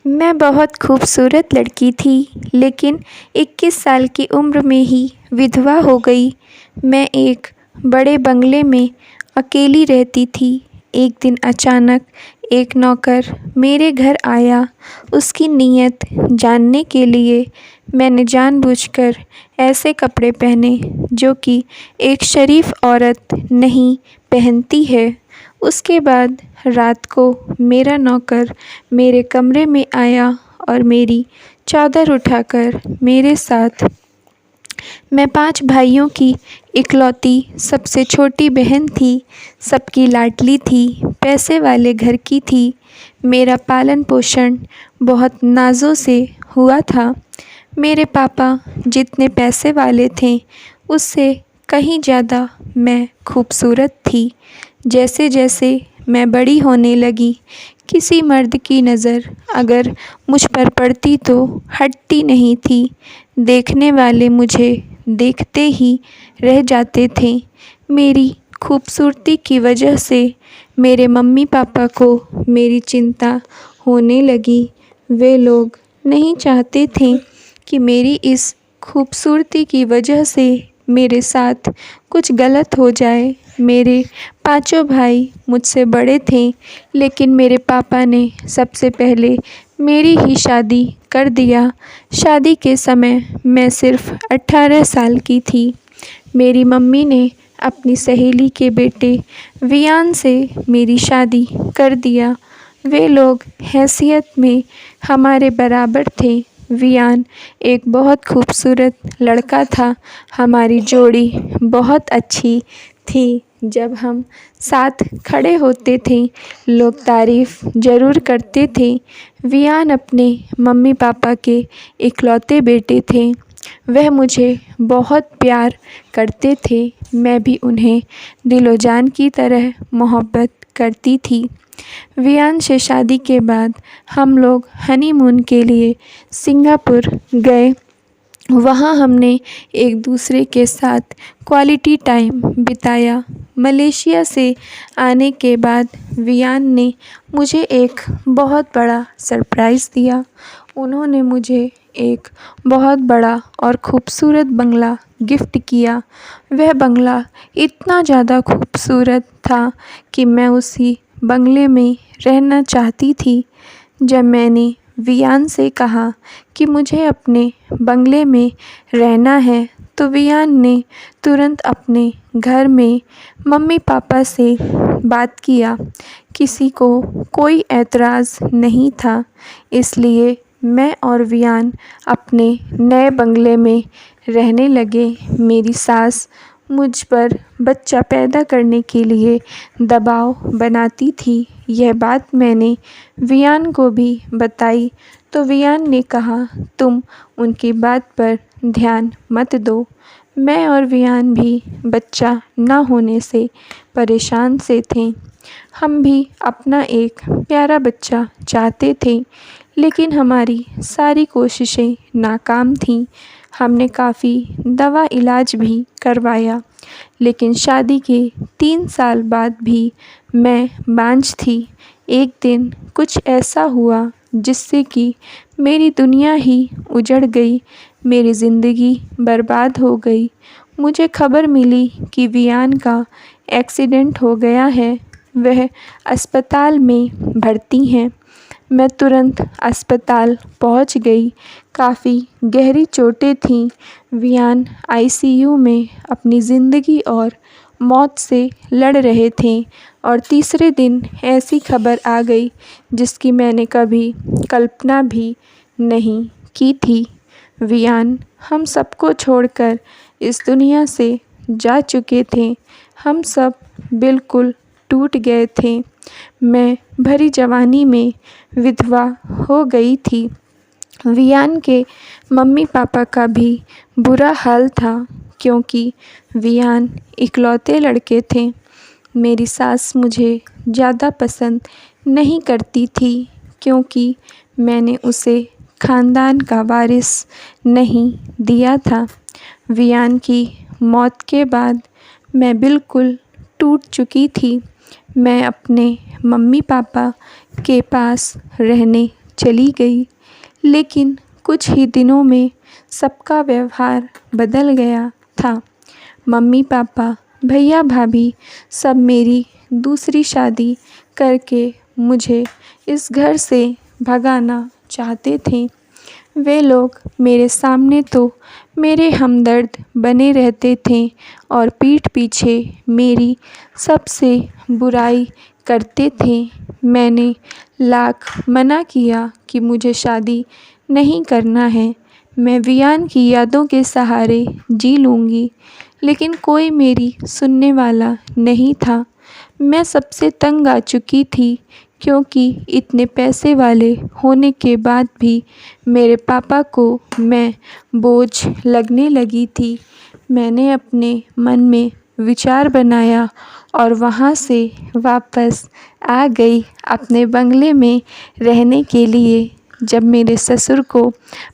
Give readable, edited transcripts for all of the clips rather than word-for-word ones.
मैं बहुत खूबसूरत लड़की थी, लेकिन 21 साल की उम्र में ही विधवा हो गई। मैं एक बड़े बंगले में अकेली रहती थी। एक दिन अचानक एक नौकर मेरे घर आया। उसकी नीयत जानने के लिए मैंने जानबूझकर ऐसे कपड़े पहने जो कि एक शरीफ औरत नहीं पहनती है। उसके बाद रात को मेरा नौकर मेरे कमरे में आया और मेरी चादर उठाकर मेरे साथ। मैं 5 भाइयों की इकलौती सबसे छोटी बहन थी। सबकी लाडली थी, पैसे वाले घर की थी। मेरा पालन पोषण बहुत नाज़ों से हुआ था। मेरे पापा जितने पैसे वाले थे, उससे कहीं ज़्यादा मैं खूबसूरत थी। जैसे जैसे मैं बड़ी होने लगी, किसी मर्द की नज़र अगर मुझ पर पड़ती तो हटती नहीं थी। देखने वाले मुझे देखते ही रह जाते थे। मेरी खूबसूरती की वजह से मेरे मम्मी पापा को मेरी चिंता होने लगी। वे लोग नहीं चाहते थे कि मेरी इस खूबसूरती की वजह से मेरे साथ कुछ गलत हो जाए। मेरे पांचों भाई मुझसे बड़े थे, लेकिन मेरे पापा ने सबसे पहले मेरी ही शादी कर दिया। शादी के समय मैं सिर्फ़ 18 साल की थी। मेरी मम्मी ने अपनी सहेली के बेटे वियान से मेरी शादी कर दिया। वे लोग हैसियत में हमारे बराबर थे। वियान एक बहुत खूबसूरत लड़का था। हमारी जोड़ी बहुत अच्छी थी। जब हम साथ खड़े होते थे, लोग तारीफ़ ज़रूर करते थे। वियान अपने मम्मी पापा के इकलौते बेटे थे। वह मुझे बहुत प्यार करते थे। मैं भी उन्हें दिलो जान की तरह मोहब्बत करती थी। वियान से शादी के बाद हम लोग हनीमून के लिए सिंगापुर गए। वहाँ हमने एक दूसरे के साथ क्वालिटी टाइम बिताया। मलेशिया से आने के बाद वियान ने मुझे एक बहुत बड़ा सरप्राइज़ दिया। उन्होंने मुझे एक बहुत बड़ा और खूबसूरत बंगला गिफ्ट किया। वह बंगला इतना ज़्यादा खूबसूरत था कि मैं उसी बंगले में रहना चाहती थी। जब मैंने वियान से कहा कि मुझे अपने बंगले में रहना है, तो वियान ने तुरंत अपने घर में मम्मी पापा से बात किया। किसी को कोई ऐतराज़ नहीं था, इसलिए मैं और वियान अपने नए बंगले में रहने लगे। मेरी सास मुझ पर बच्चा पैदा करने के लिए दबाव बनाती थी। यह बात मैंने वियान को भी बताई, तो वियान ने कहा, तुम उनकी बात पर ध्यान मत दो। मैं और वियान भी बच्चा न होने से परेशान से थे। हम भी अपना एक प्यारा बच्चा चाहते थे, लेकिन हमारी सारी कोशिशें नाकाम थीं। हमने काफ़ी दवा इलाज भी करवाया, लेकिन शादी के 3 साल बाद भी मैं बांझ थी। एक दिन कुछ ऐसा हुआ जिससे कि मेरी दुनिया ही उजड़ गई। मेरी ज़िंदगी बर्बाद हो गई। मुझे खबर मिली कि वियान का एक्सीडेंट हो गया है। वह अस्पताल में भर्ती हैं। मैं तुरंत अस्पताल पहुंच गई। काफ़ी गहरी चोटें थीं। वियान आईसीयू में अपनी ज़िंदगी और मौत से लड़ रहे थे, और तीसरे दिन ऐसी खबर आ गई जिसकी मैंने कभी कल्पना भी नहीं की थी। वियान हम सबको छोड़कर इस दुनिया से जा चुके थे। हम सब बिल्कुल टूट गए थे। मैं भरी जवानी में विधवा हो गई थी। वियान के मम्मी पापा का भी बुरा हाल था, क्योंकि वियान इकलौते लड़के थे। मेरी सास मुझे ज़्यादा पसंद नहीं करती थी, क्योंकि मैंने उसे ख़ानदान का वारिस नहीं दिया था। वियान की मौत के बाद मैं बिल्कुल टूट चुकी थी। मैं अपने मम्मी पापा के पास रहने चली गई। लेकिन कुछ ही दिनों में सबका व्यवहार बदल गया था। मम्मी पापा, भैया भाभी सब मेरी दूसरी शादी करके मुझे इस घर से भगाना चाहते थे। वे लोग मेरे सामने तो मेरे हमदर्द बने रहते थे और पीठ पीछे मेरी सबसे बुराई करते थे। मैंने लाख मना किया कि मुझे शादी नहीं करना है, मैं वियान की यादों के सहारे जी लूँगी, लेकिन कोई मेरी सुनने वाला नहीं था। मैं सबसे तंग आ चुकी थी, क्योंकि इतने पैसे वाले होने के बाद भी मेरे पापा को मैं बोझ लगने लगी थी। मैंने अपने मन में विचार बनाया और वहाँ से वापस आ गई अपने बंगले में रहने के लिए। जब मेरे ससुर को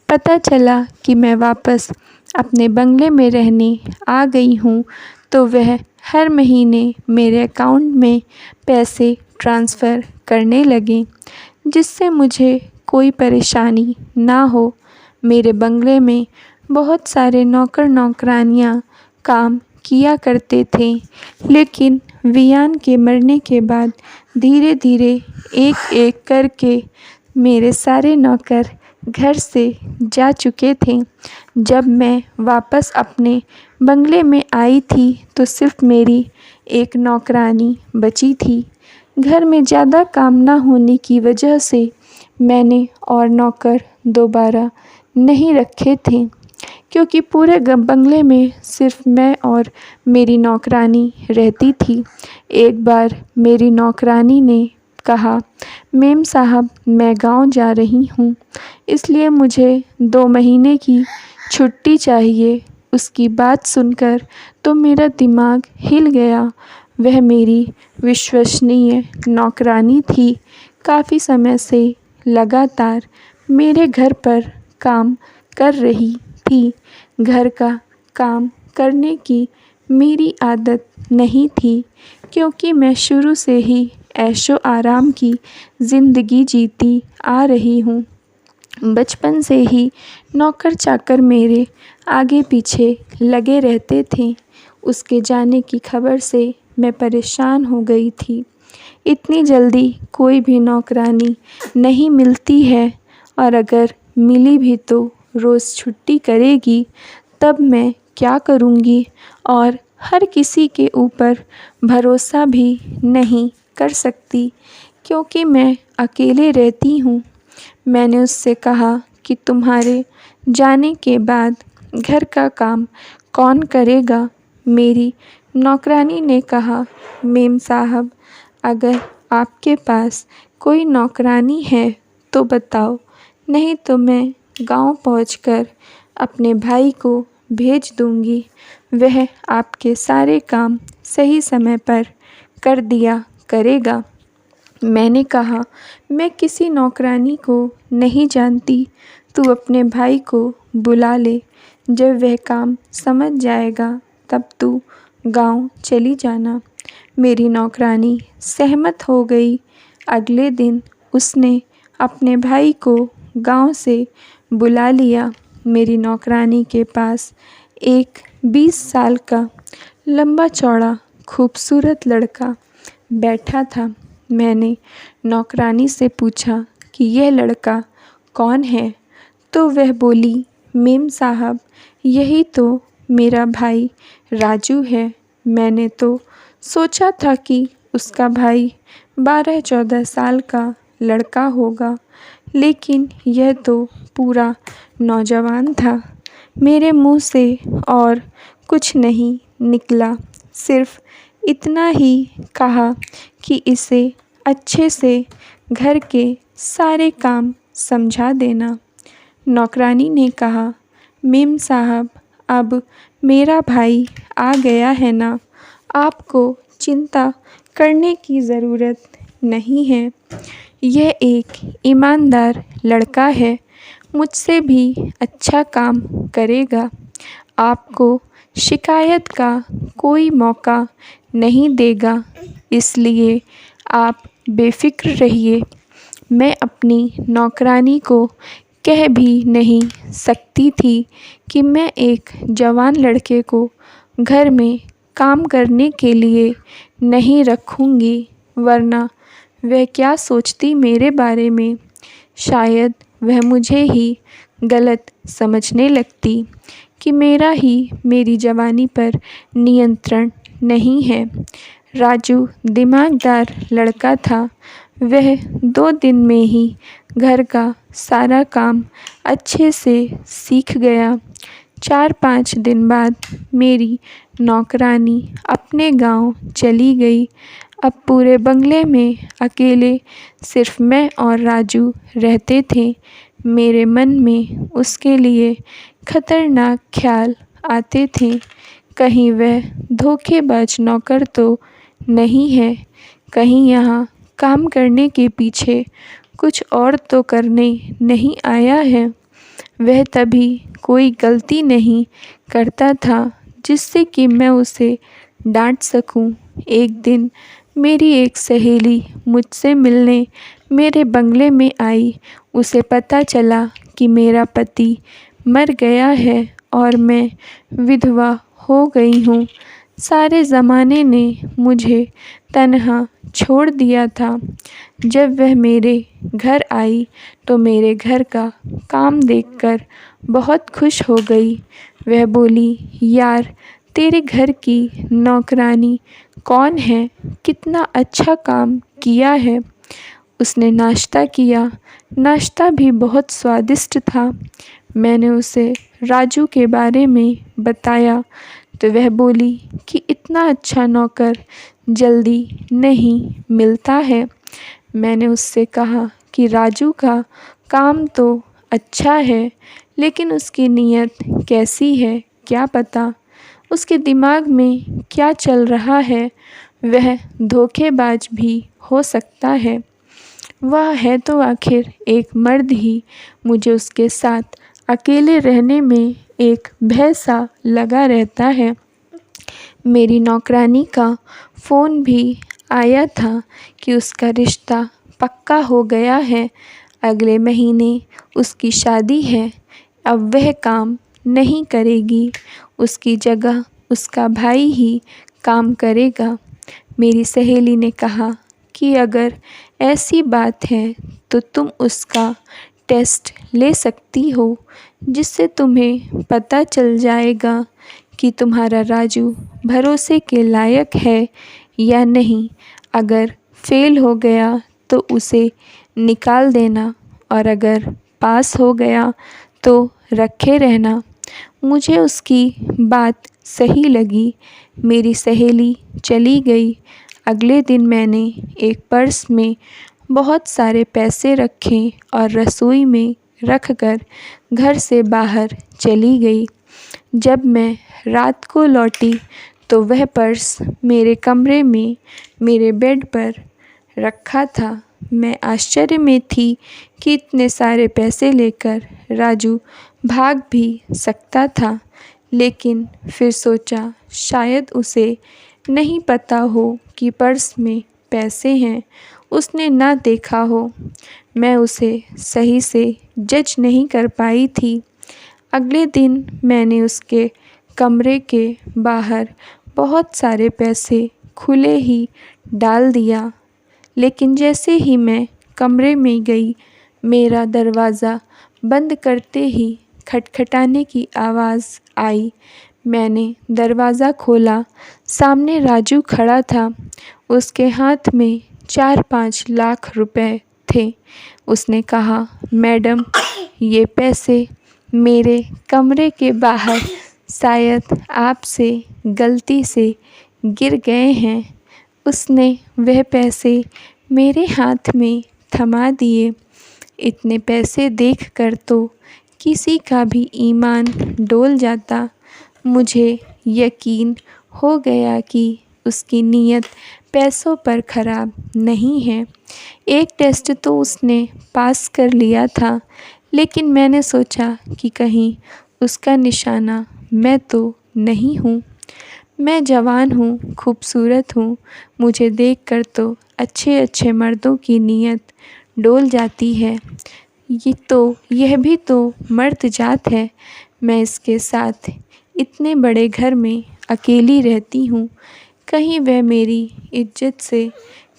पता चला कि मैं वापस अपने बंगले में रहने आ गई हूँ, तो वह हर महीने मेरे अकाउंट में पैसे ट्रांसफ़र करने लगे, जिससे मुझे कोई परेशानी ना हो। मेरे बंगले में बहुत सारे नौकर नौकरानियाँ काम किया करते थे, लेकिन वियान के मरने के बाद धीरे धीरे एक एक करके मेरे सारे नौकर घर से जा चुके थे। जब मैं वापस अपने बंगले में आई थी तो सिर्फ मेरी एक नौकरानी बची थी। घर में ज़्यादा काम ना होने की वजह से मैंने और नौकर दोबारा नहीं रखे थे, क्योंकि पूरे बंगले में सिर्फ मैं और मेरी नौकरानी रहती थी। एक बार मेरी नौकरानी ने कहा, मेम साहब मैं गांव जा रही हूँ, इसलिए मुझे 2 महीने की छुट्टी चाहिए। उसकी बात सुनकर तो मेरा दिमाग हिल गया। वह मेरी विश्वसनीय नौकरानी थी। काफ़ी समय से लगातार मेरे घर पर काम कर रही थी। घर का काम करने की मेरी आदत नहीं थी, क्योंकि मैं शुरू से ही ऐशो आराम की ज़िंदगी जीती आ रही हूँ। बचपन से ही नौकर चाकर मेरे आगे पीछे लगे रहते थे। उसके जाने की खबर से मैं परेशान हो गई थी। इतनी जल्दी कोई भी नौकरानी नहीं मिलती है, और अगर मिली भी तो रोज़ छुट्टी करेगी, तब मैं क्या करूँगी। और हर किसी के ऊपर भरोसा भी नहीं कर सकती, क्योंकि मैं अकेले रहती हूँ। मैंने उससे कहा कि तुम्हारे जाने के बाद घर का काम कौन करेगा। मेरी नौकरानी ने कहा, मेम साहब अगर आपके पास कोई नौकरानी है तो बताओ, नहीं तो मैं गांव पहुंचकर अपने भाई को भेज दूंगी, वह आपके सारे काम सही समय पर कर दिया करेगा। मैंने कहा, मैं किसी नौकरानी को नहीं जानती, तू अपने भाई को बुला ले, जब वह काम समझ जाएगा तब तू गांव चली जाना। मेरी नौकरानी सहमत हो गई। अगले दिन उसने अपने भाई को गांव से बुला लिया। मेरी नौकरानी के पास एक 20 साल का लंबा चौड़ा खूबसूरत लड़का बैठा था। मैंने नौकरानी से पूछा कि यह लड़का कौन है, तो वह बोली, मेम साहब यही तो मेरा भाई राजू है। मैंने तो सोचा था कि उसका भाई 12-14 साल का लड़का होगा, लेकिन यह तो पूरा नौजवान था। मेरे मुंह से और कुछ नहीं निकला, सिर्फ इतना ही कहा कि इसे अच्छे से घर के सारे काम समझा देना। नौकरानी ने कहा, मेम साहब अब मेरा भाई आ गया है ना, आपको चिंता करने की ज़रूरत नहीं है। यह एक ईमानदार लड़का है, मुझसे भी अच्छा काम करेगा, आपको शिकायत का कोई मौका नहीं देगा, इसलिए आप बेफ़िक्र रहिए। मैं अपनी नौकरानी को कह भी नहीं सकती थी कि मैं एक जवान लड़के को घर में काम करने के लिए नहीं रखूँगी, वरना वह क्या सोचती मेरे बारे में। शायद वह मुझे ही गलत समझने लगती कि मेरा ही मेरी जवानी पर नियंत्रण नहीं है। राजू दिमागदार लड़का था। वह 2 दिन में ही घर का सारा काम अच्छे से सीख गया। 4-5 दिन बाद मेरी नौकरानी अपने गांव चली गई। अब पूरे बंगले में अकेले सिर्फ मैं और राजू रहते थे। मेरे मन में उसके लिए खतरनाक ख्याल आते थे। कहीं वह धोखेबाज नौकर तो नहीं है, कहीं यहाँ काम करने के पीछे कुछ और तो करने नहीं आया है। वह तभी कोई गलती नहीं करता था जिससे कि मैं उसे डांट सकूं। एक दिन मेरी एक सहेली मुझसे मिलने मेरे बंगले में आई। उसे पता चला कि मेरा पति मर गया है और मैं विधवा हो गई हूँ। सारे ज़माने ने मुझे तन्हा छोड़ दिया था। जब वह मेरे घर आई तो मेरे घर का काम देखकर बहुत खुश हो गई। वह बोली, यार तेरे घर की नौकरानी कौन है, कितना अच्छा काम किया है। उसने नाश्ता किया। नाश्ता भी बहुत स्वादिष्ट था। मैंने उसे राजू के बारे में बताया तो वह बोली कि इतना अच्छा नौकर जल्दी नहीं मिलता है। मैंने उससे कहा कि राजू का काम तो अच्छा है, लेकिन उसकी नीयत कैसी है क्या पता, उसके दिमाग में क्या चल रहा है। वह धोखेबाज भी हो सकता है। वह है तो आखिर एक मर्द ही। मुझे उसके साथ अकेले रहने में एक भय सा लगा रहता है। मेरी नौकरानी का फ़ोन भी आया था कि उसका रिश्ता पक्का हो गया है। अगले महीने उसकी शादी है। अब वह काम नहीं करेगी, उसकी जगह उसका भाई ही काम करेगा। मेरी सहेली ने कहा कि अगर ऐसी बात है तो तुम उसका टेस्ट ले सकती हो, जिससे तुम्हें पता चल जाएगा कि तुम्हारा राजू भरोसे के लायक है या नहीं। अगर फेल हो गया तो उसे निकाल देना और अगर पास हो गया तो रखे रहना। मुझे उसकी बात सही लगी। मेरी सहेली चली गई। अगले दिन मैंने एक पर्स में बहुत सारे पैसे रखे और रसोई में रखकर घर से बाहर चली गई। जब मैं रात को लौटी तो वह पर्स मेरे कमरे में मेरे बेड पर रखा था। मैं आश्चर्य में थी कि इतने सारे पैसे लेकर राजू भाग भी सकता था, लेकिन फिर सोचा शायद उसे नहीं पता हो कि पर्स में पैसे हैं, उसने ना देखा हो। मैं उसे सही से जज नहीं कर पाई थी। अगले दिन मैंने उसके कमरे के बाहर बहुत सारे पैसे खुले ही डाल दिया, लेकिन जैसे ही मैं कमरे में गई, मेरा दरवाज़ा बंद करते ही खटखटाने की आवाज़ आई। मैंने दरवाज़ा खोला। सामने राजू खड़ा था। उसके हाथ में 4-5 लाख रुपए थे। उसने कहा, मैडम ये पैसे मेरे कमरे के बाहर शायद आपसे गलती से गिर गए हैं। उसने वह पैसे मेरे हाथ में थमा दिए। इतने पैसे देखकर तो किसी का भी ईमान डोल जाता। मुझे यकीन हो गया कि उसकी नीयत पैसों पर ख़राब नहीं है। एक टेस्ट तो उसने पास कर लिया था, लेकिन मैंने सोचा कि कहीं उसका निशाना मैं तो नहीं हूँ। मैं जवान हूँ, खूबसूरत हूँ। मुझे देखकर तो अच्छे अच्छे मर्दों की नीयत डोल जाती है। यह भी तो मर्द जात है। मैं इसके साथ इतने बड़े घर में अकेली रहती हूँ। कहीं वह मेरी इज्जत से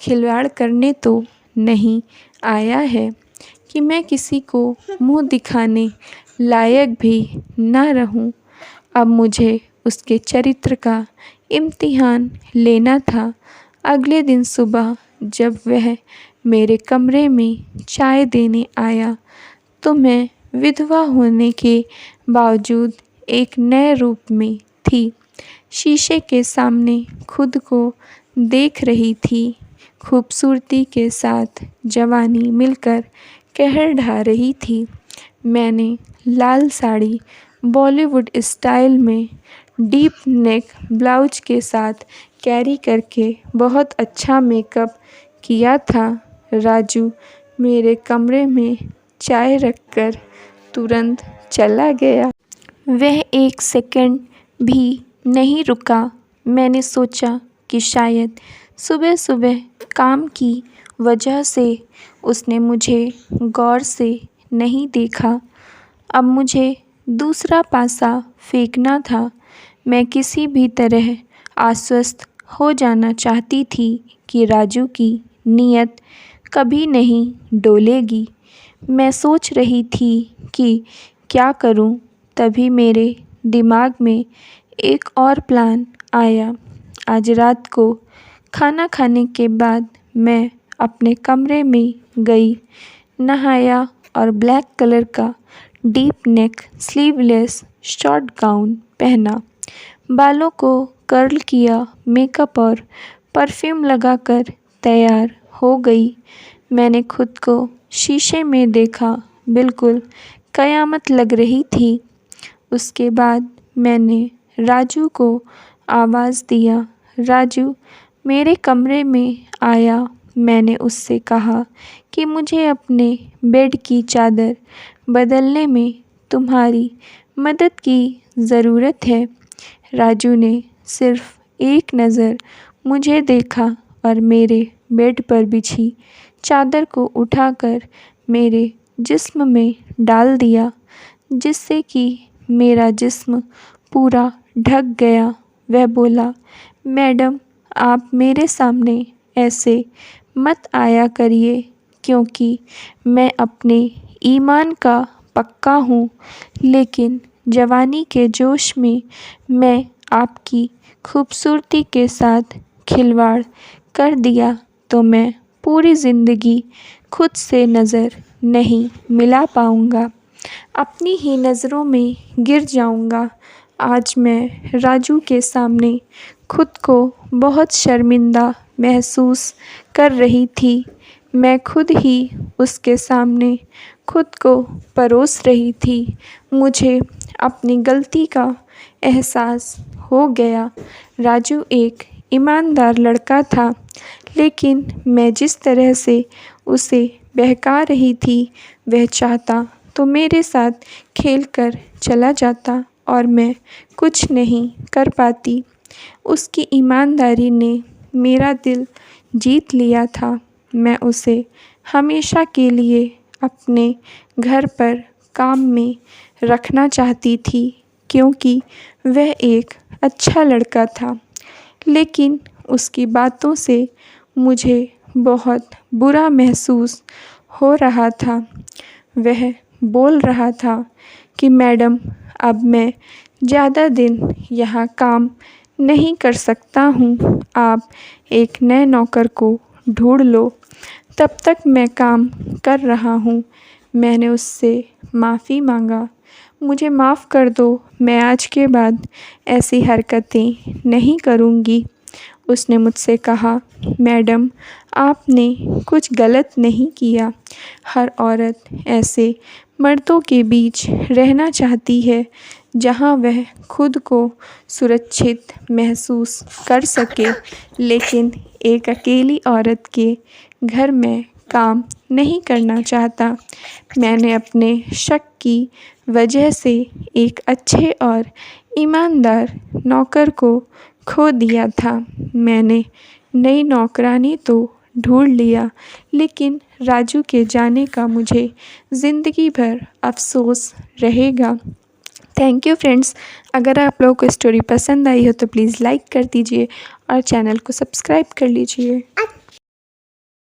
खिलवाड़ करने तो नहीं आया है कि मैं किसी को मुँह दिखाने लायक भी ना रहूं। अब मुझे उसके चरित्र का इम्तिहान लेना था। अगले दिन सुबह जब वह मेरे कमरे में चाय देने आया तो मैं विधवा होने के बावजूद एक नए रूप में थी। शीशे के सामने खुद को देख रही थी। खूबसूरती के साथ जवानी मिलकर कहर ढा रही थी। मैंने लाल साड़ी बॉलीवुड स्टाइल में डीप नेक ब्लाउज के साथ कैरी करके बहुत अच्छा मेकअप किया था। राजू मेरे कमरे में चाय रखकर तुरंत चला गया। वह एक सेकंड भी नहीं रुका। मैंने सोचा कि शायद सुबह सुबह काम की वजह से उसने मुझे गौर से नहीं देखा। अब मुझे दूसरा पासा फेंकना था। मैं किसी भी तरह आश्वस्त हो जाना चाहती थी कि राजू की नीयत कभी नहीं डोलेगी। मैं सोच रही थी कि क्या करूं, तभी मेरे दिमाग में एक और प्लान आया। आज रात को खाना खाने के बाद मैं अपने कमरे में गई, नहाया और ब्लैक कलर का deep neck sleeveless short gown पहना। बालों को कर्ल किया, मेकअप और परफ्यूम लगाकर तैयार हो गई। मैंने खुद को शीशे में देखा, बिल्कुल कयामत लग रही थी। उसके बाद मैंने राजू को आवाज़ दिया। राजू मेरे कमरे में आया। मैंने उससे कहा कि मुझे अपने बेड की चादर बदलने में तुम्हारी मदद की ज़रूरत है। राजू ने सिर्फ़ एक नज़र मुझे देखा और मेरे बेड पर बिछी चादर को उठाकर मेरे जिस्म में डाल दिया, जिससे कि मेरा जिस्म पूरा ढक गया। वह बोला, मैडम आप मेरे सामने ऐसे मत आया करिए, क्योंकि मैं अपने ईमान का पक्का हूँ, लेकिन जवानी के जोश में मैं आपकी खूबसूरती के साथ खिलवाड़ कर दिया तो मैं पूरी ज़िंदगी खुद से नज़र नहीं मिला पाऊँगा, अपनी ही नज़रों में गिर जाऊँगा। आज मैं राजू के सामने खुद को बहुत शर्मिंदा महसूस कर रही थी। मैं खुद ही उसके सामने खुद को परोस रही थी। मुझे अपनी गलती का एहसास हो गया। राजू एक ईमानदार लड़का था, लेकिन मैं जिस तरह से उसे बहका रही थी, वह चाहता तो मेरे साथ खेल कर चला जाता और मैं कुछ नहीं कर पाती। उसकी ईमानदारी ने मेरा दिल जीत लिया था। मैं उसे हमेशा के लिए अपने घर पर काम में रखना चाहती थी, क्योंकि वह एक अच्छा लड़का था। लेकिन उसकी बातों से मुझे बहुत बुरा महसूस हो रहा था। वह बोल रहा था कि मैडम अब मैं ज़्यादा दिन यहाँ काम नहीं कर सकता हूँ, आप एक नए नौकर को ढूँढ लो, तब तक मैं काम कर रहा हूँ। मैंने उससे माफ़ी मांगा, मुझे माफ़ कर दो, मैं आज के बाद ऐसी हरकतें नहीं करूँगी। उसने मुझसे कहा, मैडम आपने कुछ गलत नहीं किया। हर औरत ऐसे मर्दों के बीच रहना चाहती है जहां वह खुद को सुरक्षित महसूस कर सके, लेकिन एक अकेली औरत के घर में काम नहीं करना चाहता। मैंने अपने शक की वजह से एक अच्छे और ईमानदार नौकर को खो दिया था। मैंने नई नौकरानी तो ढूंढ लिया, लेकिन राजू के जाने का मुझे ज़िंदगी भर अफ़सोस रहेगा। Thank you friends. अगर आप लोगों को स्टोरी पसंद आई हो तो प्लीज़ लाइक कर दीजिए और चैनल को सब्सक्राइब कर लीजिए।